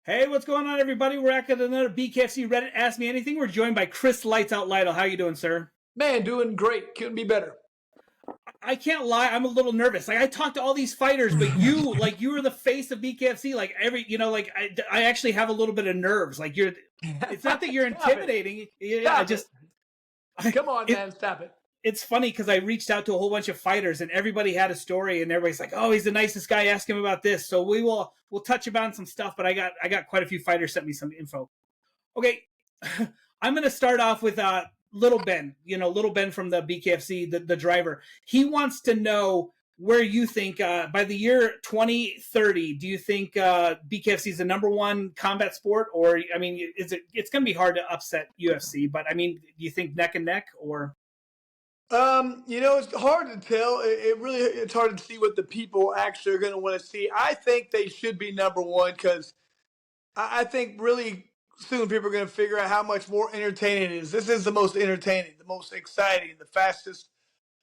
Hey, what's going on, everybody? We're at another BKFC Reddit Ask Me Anything. We're joined by Chris Lytle. How you doing, sir? Man, doing great. Couldn't be better. I can't lie, I'm a little nervous. Like I talked to all these fighters, but you were the face of BKFC. Like I actually have a little bit of nerves. Like you're, it's not that you're Stop it. intimidating. Yeah, I Stop just, it. Come on, it, man. Stop it. it's funny because I reached out to a whole bunch of fighters and everybody had a story and everybody's like, "Oh, he's the nicest guy. Ask him about this." So we'll touch about some stuff. But I got quite a few fighters sent me some info. Okay, I'm going to start off with Little Ben. Little Ben from the BKFC, the driver. He wants to know where you think by the year 2030, do you think BKFC is the number one combat sport, or I mean, it's going to be hard to upset UFC, but I mean, do you think neck and neck or? It's hard to tell. It's hard to see what the people actually are going to want to see. I think they should be number one because I think really soon people are going to figure out how much more entertaining it is. This is the most entertaining, the most exciting, the fastest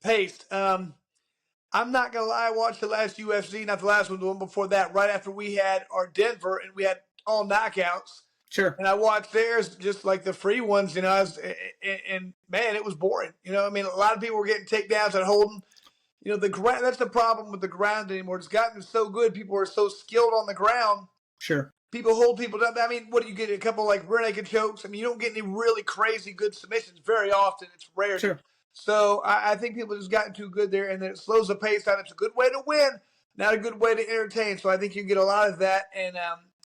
paced. I'm not gonna lie. I watched the last UFC, not the last one, the one before that, right after we had our Denver and we had all knockouts. Sure. And I watched theirs just like the free ones, and man, it was boring. I mean, a lot of people were getting takedowns and holding. The ground. That's the problem with the ground anymore. It's gotten so good. People are so skilled on the ground. Sure. People hold people down. I mean, what do you get? A couple like rear naked chokes. I mean, you don't get any really crazy good submissions very often. It's rare. Sure. So I think people just gotten too good there, and then it slows the pace down. It's a good way to win, not a good way to entertain. So I think you get a lot of that, and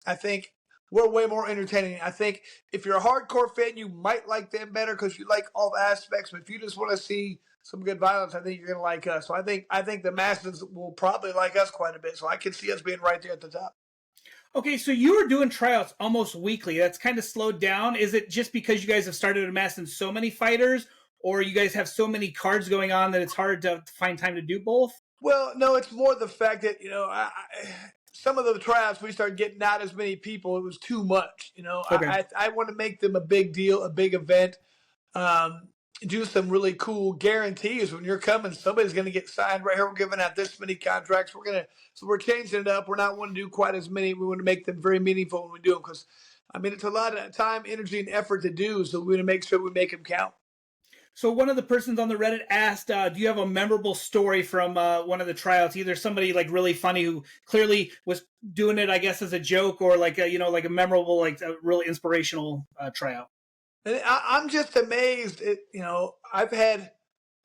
I think we're way more entertaining. I think if you're a hardcore fan, you might like them better because you like all the aspects. But if you just want to see some good violence, I think you're going to like us. So I think the masses will probably like us quite a bit. So I can see us being right there at the top. Okay, so you were doing tryouts almost weekly. That's kind of slowed down. Is it just because you guys have started amassing so many fighters, or you guys have so many cards going on that it's hard to find time to do both? Well, no, it's more the fact that some of the tryouts we started getting not as many people. It was too much. Okay. I want to make them a big deal, a big event. Um, do some really cool guarantees when you're coming. Somebody's going to get signed right here. We're giving out this many contracts. So we're changing it up. We're not wanting to do quite as many. We want to make them very meaningful when we do them because, I mean, it's a lot of time, energy, and effort to do. So we want to make sure we make them count. So one of the persons on the Reddit asked, "Do you have a memorable story from one of the tryouts? Either somebody like really funny who clearly was doing it, I guess, as a joke, or like like a memorable, like a really inspirational tryout." And I'm just amazed at, I've had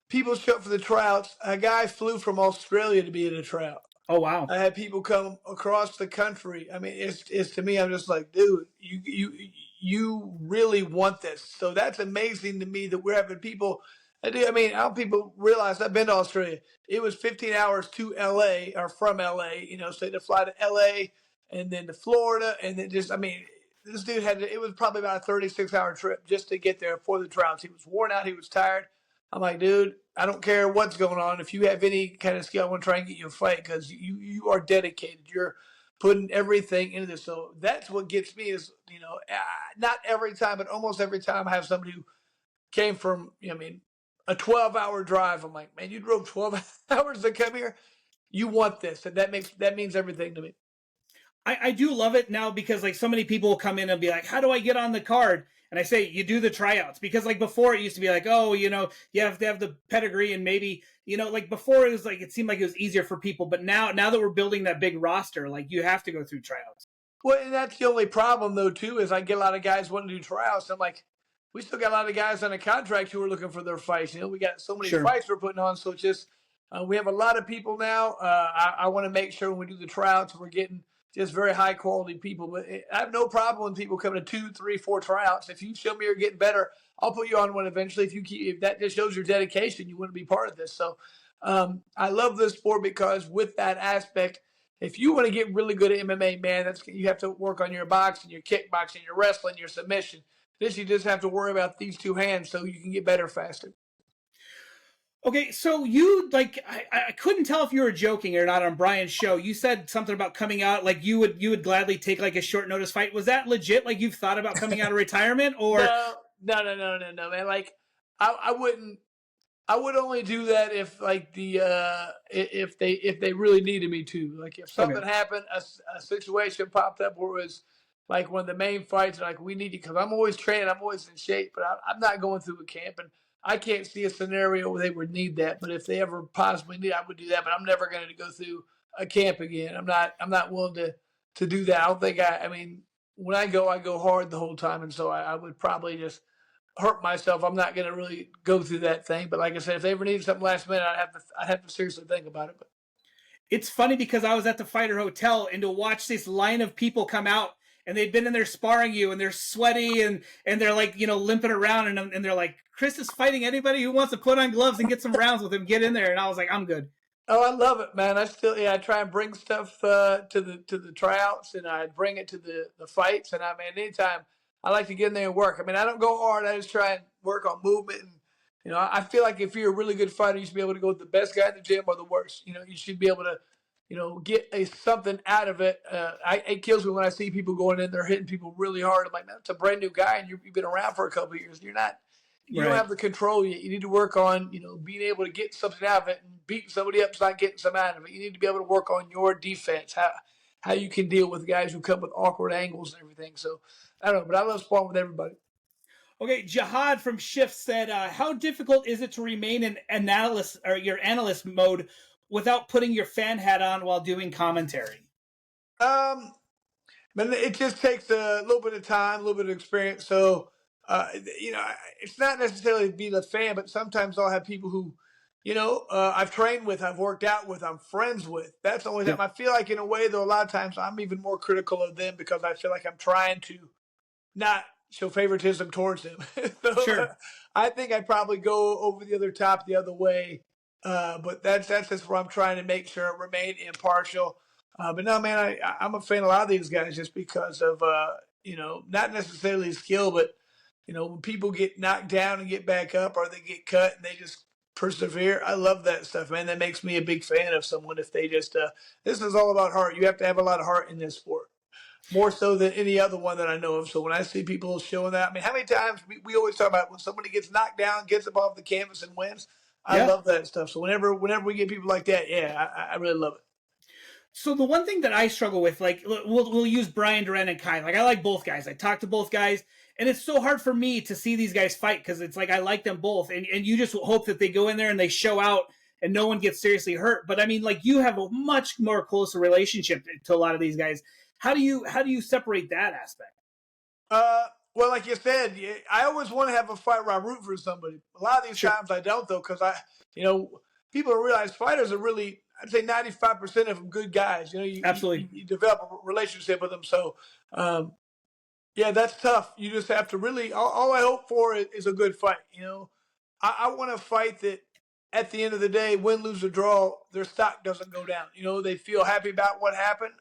people show up for the tryouts. A guy flew from Australia to be in a tryout. Oh wow! I had people come across the country. I mean, it's to me, I'm just like, dude, you really want this. So that's amazing to me that we're having people. I mean, how people realize I've been to Australia. It was 15 hours to LA or from LA, so they had to fly to LA and then to Florida. And then just, I mean, this dude it was probably about a 36-hour trip just to get there for the trials. He was worn out. He was tired. I'm like, dude, I don't care what's going on. If you have any kind of skill, I want to try and get you a fight because you are dedicated. You're putting everything into this. So that's what gets me is, not every time, but almost every time I have somebody who came from, a 12-hour drive. I'm like, man, you drove 12 hours to come here. You want this. And that means everything to me. I do love it now because like so many people will come in and be like, "How do I get on the card?" And I say, "You do the tryouts," because like before it used to be like, "Oh, you have to have the pedigree and maybe like before it was like it seemed like it was easier for people, but now that we're building that big roster, like you have to go through tryouts." Well, and that's the only problem though too is I get a lot of guys wanting to do tryouts. I'm like, we still got a lot of guys on a contract who are looking for their fights. We got so many Sure. fights we're putting on, so it's just we have a lot of people now. I want to make sure when we do the tryouts, we're getting just very high quality people. But I have no problem when people come to 2, 3, 4 tryouts. If you show me you're getting better, I'll put you on one eventually. If that just shows your dedication, you want to be part of this. So I love this sport because with that aspect, if you want to get really good at MMA, man, you have to work on your boxing, your kickboxing, your wrestling, your submission. This you just have to worry about these two hands so you can get better faster. Okay, so you like I couldn't tell if you were joking or not on Brian's show. You said something about coming out like you would gladly take like a short notice fight. Was that legit? Like you've thought about coming out of retirement or No, man. Like I wouldn't. I would only do that if like if they really needed me to. Like if something okay. happened, a situation popped up where it was like one of the main fights, like we need you because I'm always training, I'm always in shape, but I'm not going through a camp, and I can't see a scenario where they would need that. But if they ever possibly need, I would do that. But I'm never going to go through a camp again. I'm not willing to do that. I don't think I mean, when I go hard the whole time, and so I would probably just hurt myself. I'm not going to really go through that thing. But like I said, if they ever need something last minute, I'd have to seriously think about it. But It's funny because I was at the fighter hotel, and to watch this line of people come out, and they've been in there sparring you, and they're sweaty, and they're like, limping around, and they're like, Chris is fighting anybody who wants to put on gloves and get some rounds with him. Get in there. And I was like, I'm good. oh, I love it, man. I try and bring stuff to the tryouts, and I bring it to the fights. And I mean, anytime I like to get in there and work. I mean, I don't go hard. I just try and work on movement. And I feel like if you're a really good fighter, you should be able to go with the best guy in the gym or the worst. You should be able to get something out of it. It kills me when I see people going in there hitting people really hard. I'm like, man, it's a brand new guy, and you've been around for a couple of years. You don't have the control yet. You need to work on, being able to get something out of it, and beating somebody up is not getting some out of it. You need to be able to work on your defense, how you can deal with guys who come with awkward angles and everything. So I don't know, but I love sparring with everybody. Okay, Jihad from Shift said, how difficult is it to remain in analyst or your analyst mode without putting your fan hat on while doing commentary? But it just takes a little bit of time, a little bit of experience. So, it's not necessarily being a fan, but sometimes I'll have people who, I've trained with, I've worked out with, I'm friends with. That's the only time. I feel like, in a way, though, a lot of times I'm even more critical of them because I feel like I'm trying to not show favoritism towards them. So, Sure. I think I'd probably go over the other top the other way. But that's just where I'm trying to make sure I remain impartial. But no, man, I'm a fan of a lot of these guys just because of, not necessarily skill, but, when people get knocked down and get back up or they get cut and they just persevere. I love that stuff, man. That makes me a big fan of someone if they just, this is all about heart. You have to have a lot of heart in this sport, more so than any other one that I know of. So when I see people showing that, I mean, how many times we always talk about when somebody gets knocked down, gets up off the canvas and wins. I love that stuff. So whenever we get people like that, I really love it. So the one thing that I struggle with, like, we'll use Brian Duran and Kai. Like, I like both guys. I talk to both guys, and it's so hard for me to see these guys fight because it's like I like them both, and you just hope that they go in there and they show out and no one gets seriously hurt. But I mean, like, you have a much more closer relationship to a lot of these guys. How do you separate that aspect? Well, like you said, I always want to have a fight where I root for somebody. A lot of these times I don't, though, because people don't realize fighters are really, I'd say 95% of them good guys. Absolutely. You develop a relationship with them. So, that's tough. You just have to really, all I hope for is a good fight. I want a fight that at the end of the day, win, lose, or draw, their stock doesn't go down. They feel happy about what happened.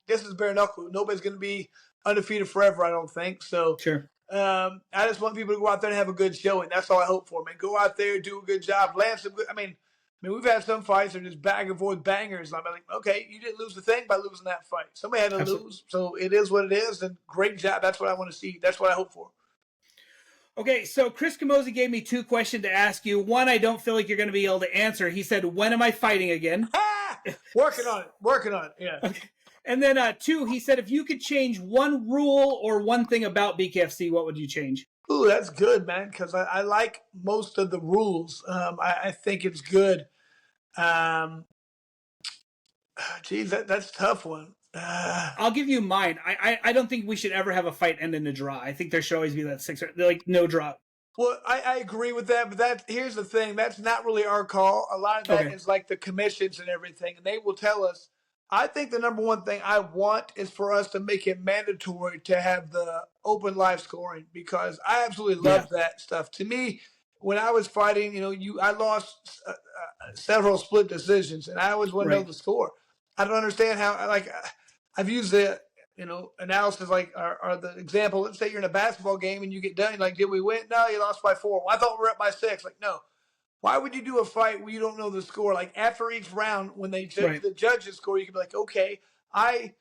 This is bare knuckle. Nobody's going to be undefeated forever, I don't think. So, Sure. I just want people to go out there and have a good showing. That's all I hope for, man. Go out there, do a good job, land some good. I mean, we've had some fights that are just back and forth bangers. I'm like, okay, you didn't lose the thing by losing that fight. Somebody had to lose, so it is what it is. And great job. That's what I want to see. That's what I hope for. Okay, so Chris Camozzi gave me two questions to ask you. One, I don't feel like you're going to be able to answer. He said, "When am I fighting again?" Working on it. Yeah. Okay. And then two, he said, if you could change one rule or one thing about BKFC, what would you change? Ooh, that's good, man, because I like most of the rules. I think it's good. Geez, that's a tough one. I'll give you mine. I don't think we should ever have a fight end in a draw. I think there should always be that no draw. Well, I agree with that, but here's the thing. That's not really our call. A lot of that is like the commissions and everything, and they will tell us. I think the number one thing I want is for us to make it mandatory to have the open live scoring because I absolutely love that stuff. To me, when I was fighting, I lost several split decisions, and I always want to know the score. I don't understand how. I've used the analysis or the example. Let's say you're in a basketball game and you get done. You're like, did we win? No, you lost by 4. Well, I thought we were up by 6. Like, no. Why would you do a fight where you don't know the score? Like after each round, when they the judges score, you can be like, okay, I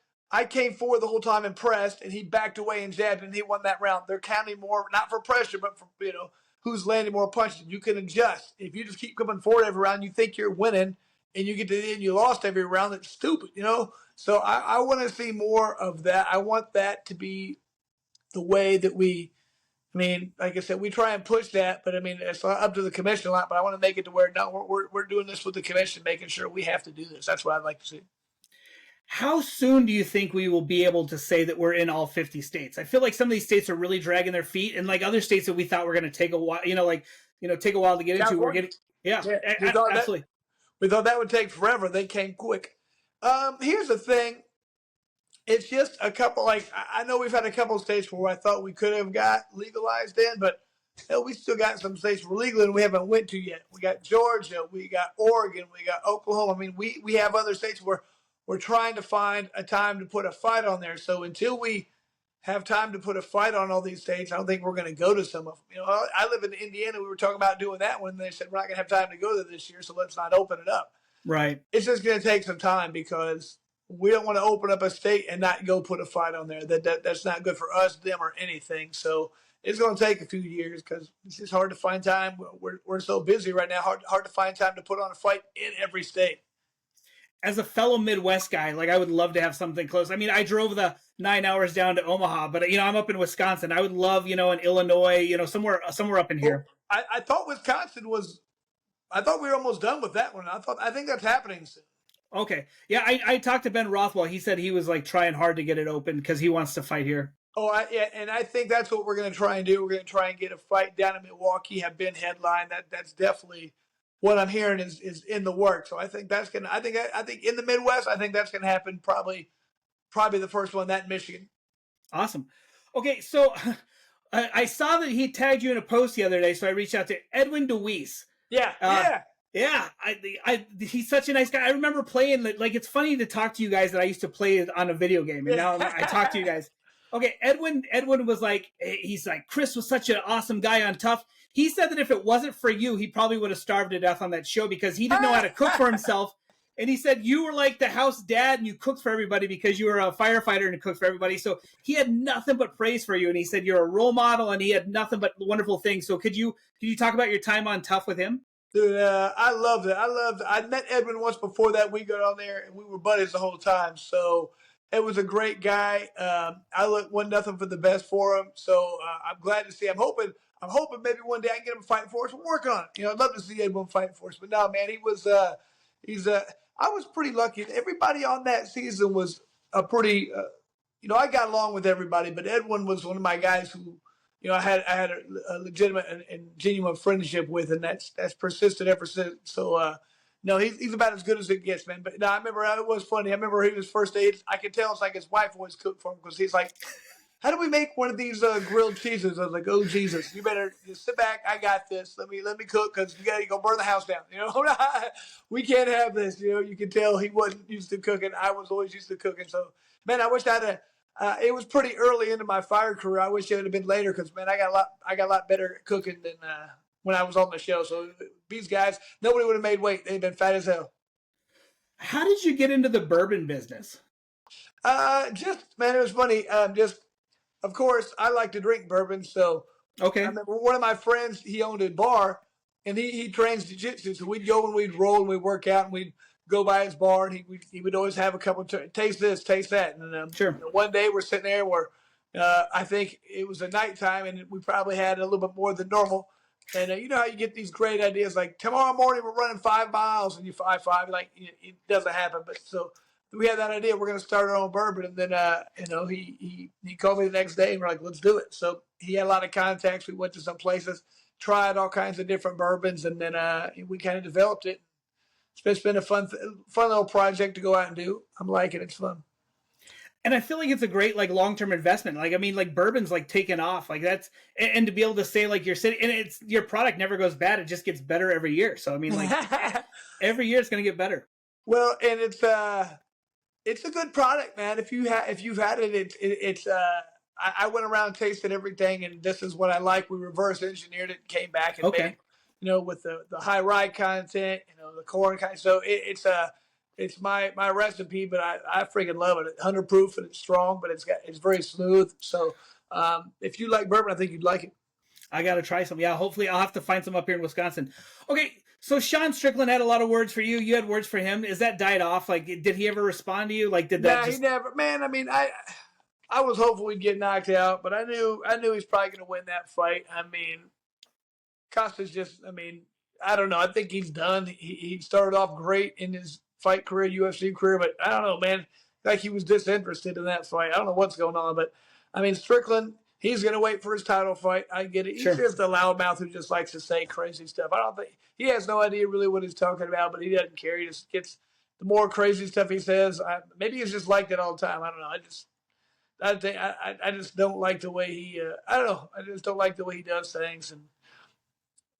came forward the whole time and pressed, and he backed away and jabbed, and he won that round. They're counting more, not for pressure, but for who's landing more punches. You can adjust. If you just keep coming forward every round, you think you're winning, and you get to the end, you lost every round. It's stupid, you know. So I want to see more of that. I want that to be the way that we. I mean, like I said, we try and push that, but I mean, it's up to the commission a lot. But I want to make it to where no, we're doing this with the commission, making sure we have to do this. That's what I'd like to see. How soon do you think we will be able to say that we're in all 50 states? I feel like some of these states are really dragging their feet, and like other states that we thought were going to take a while, take a while to get into, we're getting, yeah, yeah, we thought absolutely. We thought that would take forever. They came quick. Here's the thing. It's just a couple. Like I know we've had a couple of states where I thought we could have got legalized in, but hell, we still got some states we're legal and we haven't went to yet. We got Georgia, we got Oregon, we got Oklahoma. I mean, we have other states where we're trying to find a time to put a fight on there. So until we have time to put a fight on all these states, I don't think we're going to go to some of them. You know, I live in Indiana. We were talking about doing that one. They said we're not going to have time to go there this year, so let's not open it up. Right. It's just going to take some time because we don't want to open up a state and not go put a fight on there. That's not good for us, them, or anything. So it's going to take a few years because it's just hard to find time. We're so busy right now. Hard to find time to put on a fight in every state. As a fellow Midwest guy, like I would love to have something close. I mean, I drove the 9 hours down to Omaha, but I'm up in Wisconsin. I would love, in Illinois, somewhere up in here. I thought Wisconsin was. I thought we were almost done with that one. I think that's happening soon. Okay, yeah, I talked to Ben Rothwell. He said he was like trying hard to get it open because he wants to fight here. Oh, yeah, and I think that's what we're going to try and do. We're going to try and get a fight down in Milwaukee. Have been headline. That's definitely what I'm hearing is in the works. So I think that's gonna. I think in the Midwest, I think that's gonna happen. Probably the first one, that in Michigan. Awesome. Okay, so I saw that he tagged you in a post the other day, so I reached out to Edwin DeWeese. Yeah. He's such a nice guy. I remember playing, like, it's funny to talk to you guys that I used to play on a video game, and now I talk to you guys. Okay, Edwin was like, he's like, Chris was such an awesome guy on Tough. He said that if it wasn't for you, he probably would have starved to death on that show because he didn't know how to cook for himself. And he said you were like the house dad and you cooked for everybody because you were a firefighter and cooked for everybody. So he had nothing but praise for you. And he said you're a role model and he had nothing but wonderful things. So could you talk about your time on Tough with him? Dude, I loved it. I met Edwin once before that. We got on there and we were buddies the whole time. So it was a great guy. I want nothing for the best for him. So I'm glad to see. I'm hoping maybe one day I can get him fighting for us. We're working on it. I'd love to see Edwin fighting for us. But no, man, I was pretty lucky. Everybody on that season was a pretty, I got along with everybody, but Edwin was one of my guys who, I had a legitimate and genuine friendship with, and that's persisted ever since. So, no, he's about as good as it gets, man. But no, I remember it was funny. I remember he was first day. I could tell it's like his wife always cooked for him because he's like, how do we make one of these grilled cheeses? I was like, oh, Jesus, you better just sit back. I got this. Let me cook because you got to go burn the house down. We can't have this. You can tell he wasn't used to cooking. I was always used to cooking. So, man, I wish it was pretty early into my fire career. I wish it would have been later because, man, I got a lot better at cooking than when I was on the show. So these guys, nobody would have made weight. They'd been fat as hell. How did you get into the bourbon business? Man, it was funny. Of course, I like to drink bourbon, so okay. I remember one of my friends, he owned a bar, and he trains jiu-jitsu, so we'd go and we'd roll and we'd work out, and we'd go by his bar, and he would always have a couple of taste this, taste that. And sure. One day we're sitting there where I think it was a nighttime, and we probably had a little bit more than normal. And you know how you get these great ideas, like tomorrow morning we're running 5 miles, and you 5.5, like it doesn't happen, but so – we had that idea. We're going to start our own bourbon. And then, he called me the next day and we're like, let's do it. So he had a lot of contacts. We went to some places, tried all kinds of different bourbons. And then we kind of developed it. It's been a fun little project to go out and do. I'm liking it. It's fun. And I feel like it's a great, like, long-term investment. Like, I mean, like, bourbon's like taken off. Like that's, and to be able to say like you're sitting, and it's, your product never goes bad. It just gets better every year. So, I mean, like every year it's going to get better. Well, and it's a good product, man. If you've had it, I went around tasting everything, and this is what I like. We reverse engineered it, came back and made, with the high rye content, the corn content. So it's my recipe, but I freaking love it. 100 proof and it's strong, but it's very smooth. So if you like bourbon, I think you'd like it. I got to try some. Yeah, hopefully I'll have to find some up here in Wisconsin. Okay, So Sean Strickland had a lot of words for you. You had words for him. Is that died off? Like, did he ever respond to you? Like, did that Nah, he just? never. Man, I mean, I was hopeful he'd get knocked out, but I knew he's probably going to win that fight. I mean, Costa's just. I mean, I don't know. I think he's done. He started off great in his fight career, UFC career, but I don't know, man. Like he was disinterested in that fight. I don't know what's going on, but I mean, Strickland. He's going to wait for his title fight. I get it. He's Sure. just a loudmouth who just likes to say crazy stuff. I don't think he has no idea really what he's talking about, but he doesn't care. He just gets the more crazy stuff he says. Maybe he's just like that all the time. I don't know. I just don't like the way he. I don't know. I just don't like the way he does things, and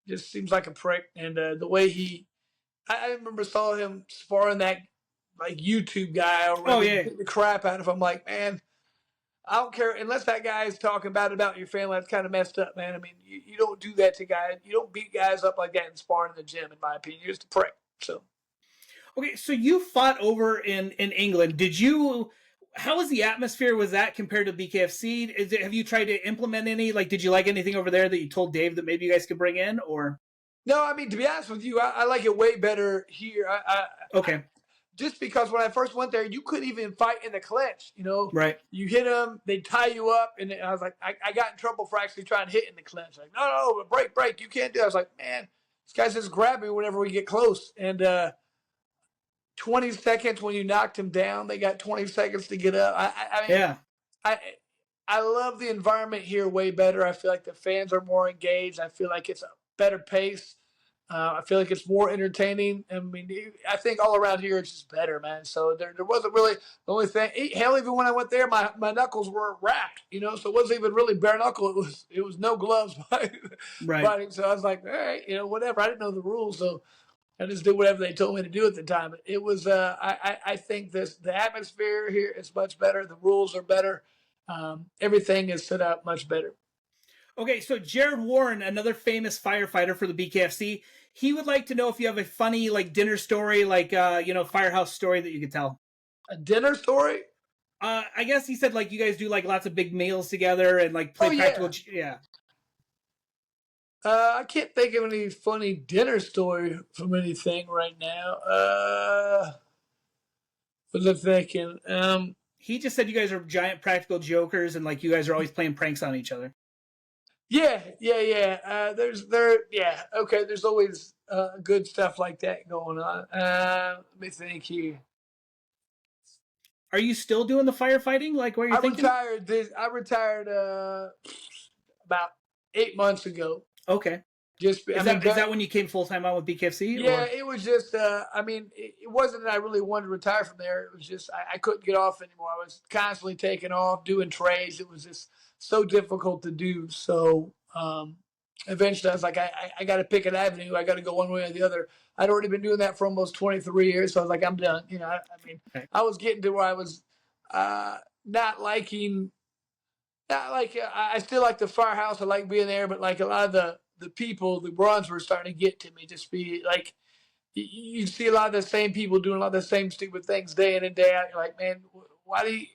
just seems like a prick. And the way he, I remember saw him sparring that like YouTube guy or Oh whatever, yeah. beat the crap out of him. I'm like, man, I don't care unless that guy is talking about your family. That's kind of messed up, man. I mean, you don't do that to guys. You don't beat guys up like that in sparring in the gym, in my opinion. You're just a prick. So. Okay, so you fought over in England. Did you? How was the atmosphere? Was that compared to BKFC? Have you tried to implement any? Like, did you like anything over there that you told Dave that maybe you guys could bring in? Or No, I mean to be honest with you, I like it way better here. okay, Just because when I first went there, you couldn't even fight in the clinch. You know, right, you hit them, they tie you up, and I was like, I got in trouble for actually trying to hit in the clinch. Like, no, break, you can't do it. I was like, man, this guy's just grab me whenever we get close. And 20 seconds when you knocked him down, they got 20 seconds to get up. I mean, yeah. I I love the environment here way better. I feel like the fans are more engaged. I feel like it's a better pace. I feel like it's more entertaining. I mean, I think all around here it's just better, man. So there wasn't really the only thing. Hell, even when I went there, my knuckles were wrapped, so it wasn't even really bare knuckle. It was no gloves Right. fighting. So I was like, all right, whatever. I didn't know the rules, so I just did whatever they told me to do at the time. But it was I think the atmosphere here is much better. The rules are better. Everything is set up much better. Okay, so Jared Warren, another famous firefighter for the BKFC, he would like to know if you have a funny like dinner story, like firehouse story that you could tell. A dinner story? I guess he said like you guys do like lots of big meals together and like Oh play yeah. practical. Yeah. I can't think of any funny dinner story from anything right now. What I'm thinking. He just said you guys are giant practical jokers and like you guys are always playing pranks on each other. Yeah. Yeah. Okay. There's always good stuff like that going on. Let me think here. Are you still doing the firefighting? Like what you're thinking? I retired about 8 months ago. Okay. Is that when you came full time on with BKFC? Yeah, Or? it was just. I mean, it wasn't that I really wanted to retire from there. It was just I couldn't get off anymore. I was constantly taking off, doing trades. It was just so difficult to do. So eventually, I was like, I got to pick an avenue. I got to go one way or the other. I'd already been doing that for almost 23 years. So I was like, I'm done. I mean, Okay. I was getting to where I was not liking. Not like I still like the firehouse. I like being there, but like a lot of the people, the bronze were starting to get to me. Just be like, you see a lot of the same people doing a lot of the same stupid things day in and day out. You're like, man, why do you?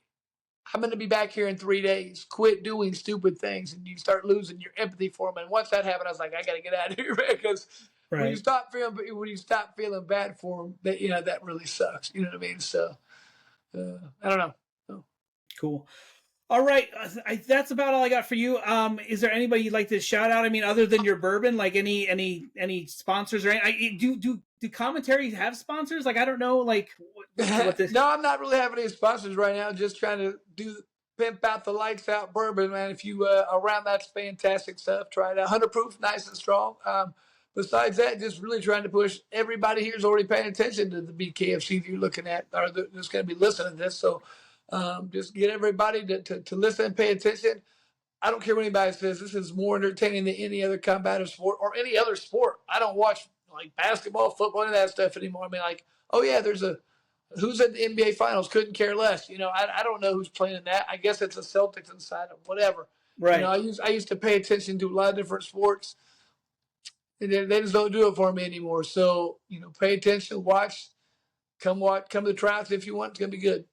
I'm going to be back here in 3 days. Quit doing stupid things, and you start losing your empathy for them. And once that happened, I was like, I got to get out of here because Right. when you stop feeling bad for them, that really sucks. You know what I mean? So I don't know. Cool. All right, that's about all I got for you. Is there anybody you'd like to shout out? I mean, other than your bourbon, like any sponsors or any? Do commentaries have sponsors? Like I don't know, like what this. No, I'm not really having any sponsors right now. Just trying to pimp out the lights out bourbon, man. If you around, that's fantastic stuff. Try it out. 100 proof, nice and strong. Besides that, just really trying to push. Everybody here is already paying attention to the BKFC if you're looking at, or just going to be listening to this. So just get everybody to listen and pay attention. I don't care what anybody says. This is more entertaining than any other combative sport or any other sport. I don't watch like basketball, football, any of that stuff anymore. I mean, like, oh yeah, who's at the NBA Finals? Couldn't care less. I don't know who's playing in that. I guess it's a Celtics inside of whatever. Right. I used to pay attention to a lot of different sports, and they just don't do it for me anymore. So pay attention, watch, come to the tryouts if you want. It's gonna be good.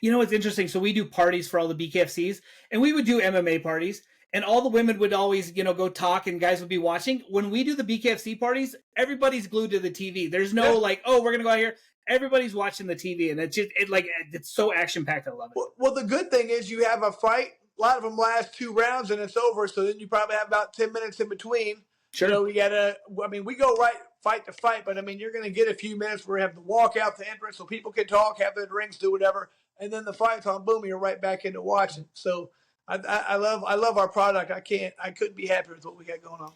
You know what's interesting? So we do parties for all the BKFCs, and we would do MMA parties. and all the women would always, go talk, and guys would be watching. When we do the BKFC parties, everybody's glued to the TV. There's no Yeah. like, oh, we're gonna go out here. Everybody's watching the TV, and it's so action packed. I love it. Well, the good thing is you have a fight. A lot of them last 2 rounds and it's over. So then you probably have about 10 minutes in between. Sure. We gotta. I mean, we go right fight to fight, but I mean, you're going to get a few minutes where we have the walkout, the entrance, so people can talk, have their drinks, do whatever, and then the fight's on. Boom, you're right back into watching. So I love our product. I couldn't be happier with what we got going on.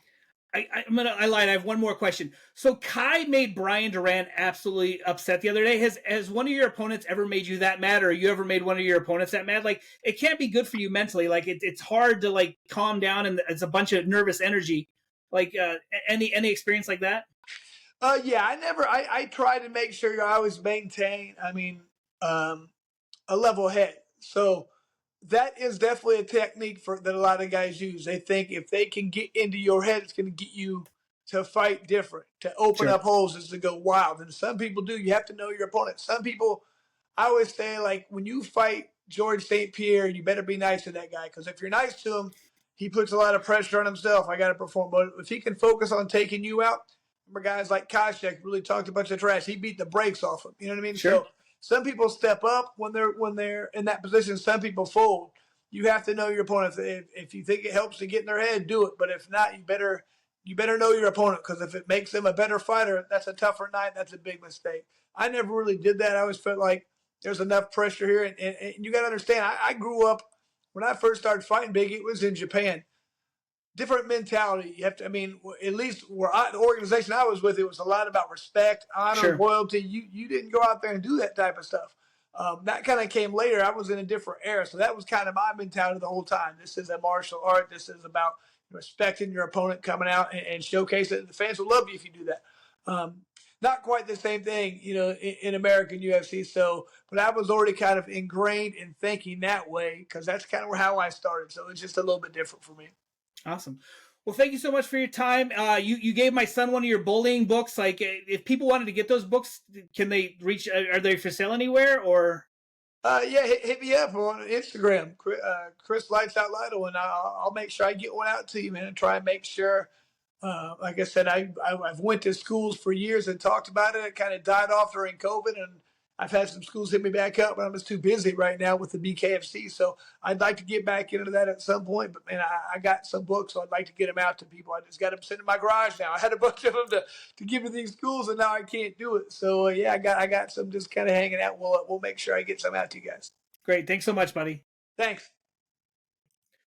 I lied. I have one more question. So Kai made Brian Duran absolutely upset the other day. Has one of your opponents ever made you that mad, or you ever made one of your opponents that mad? Like, it can't be good for you mentally. Like, it's hard to like calm down, and it's a bunch of nervous energy. Like, any experience like that? Yeah, I try to make sure I always maintain. I mean, a level head. So that is definitely a technique that a lot of guys use. They think if they can get into your head, it's going to get you to fight different, to open up holes, is to go wild. And some people do. You have to know your opponent. Some people, I always say, like, when you fight George St. Pierre, you better be nice to that guy, because if you're nice to him, he puts a lot of pressure on himself. I got to perform. But if he can focus on taking you out, remember guys like Koscheck really talked a bunch of trash. He beat the brakes off him. You know what I mean? Sure. So some people step up when they're in that position. Some people fold. You have to know your opponent. If you think it helps to get in their head, do it. But if not, you better know your opponent, because if it makes them a better fighter, that's a tougher night. That's a big mistake. I never really did that. I always felt like there's enough pressure here, and you got to understand. I grew up when I first started fighting big. It was in Japan. Different mentality. You have to. I mean, at least the organization I was with, it was a lot about respect, honor, loyalty. You didn't go out there and do that type of stuff. That kind of came later. I was in a different era, so that was kind of my mentality the whole time. This is a martial art. This is about respecting your opponent, coming out and showcase it. The fans will love you if you do that. Not quite the same thing, in American UFC. So, but I was already kind of ingrained in thinking that way, because that's kind of how I started. So it's just a little bit different for me. Awesome. Well, thank you so much for your time. You gave my son one of your bullying books. Like, if people wanted to get those books, can they reach? Are they for sale anywhere, or? Yeah, hit me up on Instagram, Chris Lights Out Lytle, and I'll make sure I get one out to you, man, and try and make sure. Like I said, I've went to schools for years and talked about it. It kind of died off during COVID, and I've had some schools hit me back up, but I'm just too busy right now with the BKFC. So I'd like to get back into that at some point. But man, I got some books, so I'd like to get them out to people. I just got them sitting in my garage now. I had a bunch of them to give to these schools, and now I can't do it. So yeah, I got some just kind of hanging out. We'll make sure I get some out to you guys. Great. Thanks so much, buddy. Thanks.